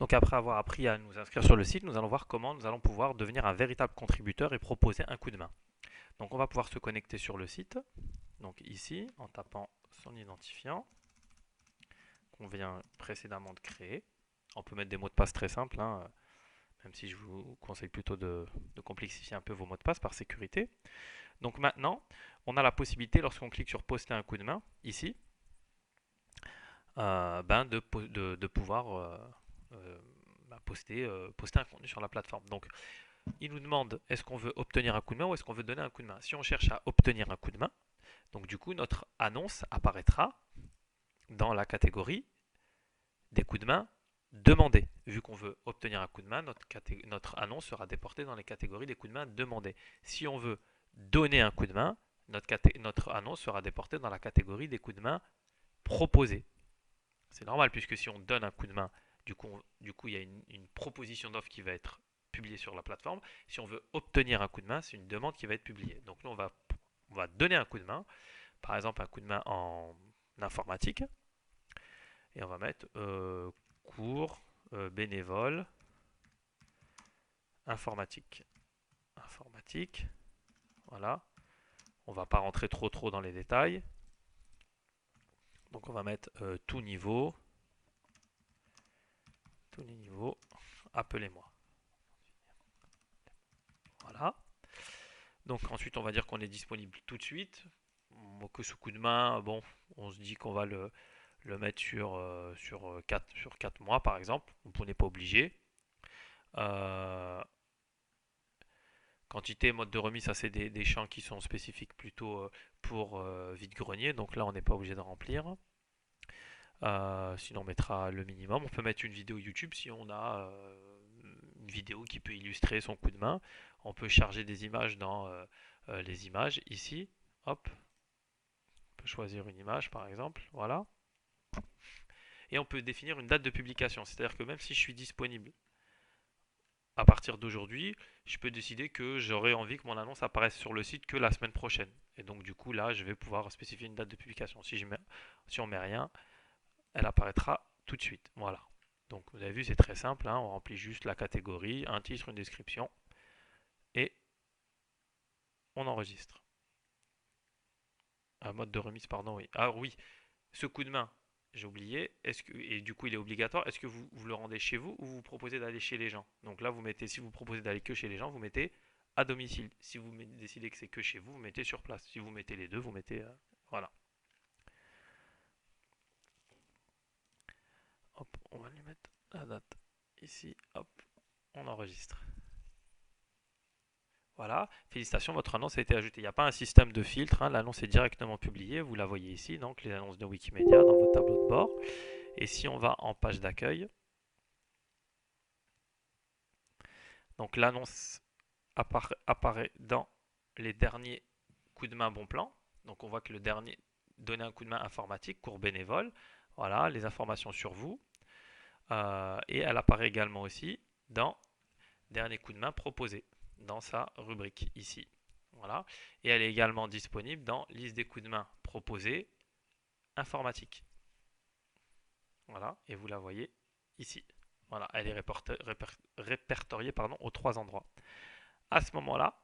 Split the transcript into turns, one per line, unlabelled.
Donc après avoir appris à nous inscrire sur le site, nous allons voir comment nous allons pouvoir devenir un véritable contributeur et proposer un coup de main. Donc on va pouvoir se connecter sur le site, donc ici, en tapant son identifiant qu'on vient précédemment de créer. On peut mettre des mots de passe très simples, hein, même si je vous conseille plutôt de complexifier un peu vos mots de passe par sécurité. Donc maintenant, on a la possibilité, lorsqu'on clique sur poster un coup de main, ici, de pouvoir euh, poster un contenu sur la plateforme. Donc il nous demande est-ce qu'on veut obtenir un coup de main ou est-ce qu'on veut donner un coup de main. Si on cherche à obtenir un coup de main, donc du coup notre annonce apparaîtra dans la catégorie des coups de main demandés. Vu qu'on veut obtenir un coup de main, notre annonce sera déportée dans les catégories des coups de main demandés. Si on veut donner un coup de main, notre annonce sera déportée dans la catégorie des coups de main proposés. C'est normal puisque si on donne un coup de main, du coup il y a une proposition d'offre qui va être publiée sur la plateforme. Si on veut obtenir un coup de main, c'est une demande qui va être publiée. Donc nous on va donner un coup de main, par exemple un coup de main en informatique, et on va mettre cours bénévole informatique. Informatique, voilà. On va pas rentrer trop dans les détails. Donc on va mettre tous les niveaux, appelez-moi. Voilà. Donc ensuite on va dire qu'on est disponible tout de suite. Que ce coup de main, bon, on se dit qu'on va le mettre sur 4 mois par exemple. On n'est pas obligé. Euh, Quantité, mode de remise, ça c'est des champs qui sont spécifiques plutôt pour vide-grenier. Donc là on n'est pas obligé de remplir. Sinon on mettra le minimum. On peut mettre une vidéo YouTube si on a une vidéo qui peut illustrer son coup de main. On peut charger des images dans les images ici. Hop, on peut choisir une image par exemple. Voilà. Et on peut définir une date de publication. C'est-à-dire que même si je suis disponible à partir d'aujourd'hui, je peux décider que j'aurai envie que mon annonce apparaisse sur le site que la semaine prochaine. Et donc du coup là, je vais pouvoir spécifier une date de publication. Si on met rien, elle apparaîtra tout de suite. Voilà. Donc vous avez vu, c'est très simple, hein. On remplit juste la catégorie, un titre, une description, et on enregistre. Un mode de remise, pardon, oui. Ah oui, ce coup de main, j'ai oublié. Et du coup, il est obligatoire. Est-ce que vous le rendez chez vous ou vous proposez d'aller chez les gens? Donc là, si vous proposez d'aller que chez les gens, vous mettez à domicile. Si vous décidez que c'est que chez vous, vous mettez sur place. Si vous mettez les deux, vous mettez voilà. Hop, on va lui mettre la date ici. Hop, on enregistre. Voilà, félicitations, votre annonce a été ajoutée. Il n'y a pas un système de filtre, hein. L'annonce est directement publiée. Vous la voyez ici, donc les annonces de Wikimedia dans votre tableau de bord. Et si on va en page d'accueil, donc l'annonce apparaît dans les derniers coups de main bon plan. Donc on voit que le dernier, donner un coup de main informatique, cours bénévole. Voilà, les informations sur vous. Et elle apparaît également aussi dans dernier coup de main proposé, dans sa rubrique ici. Voilà. Et elle est également disponible dans liste des coups de main proposés informatique. Voilà, et vous la voyez ici. Voilà, elle est répertoriée aux 3 endroits. À ce moment-là,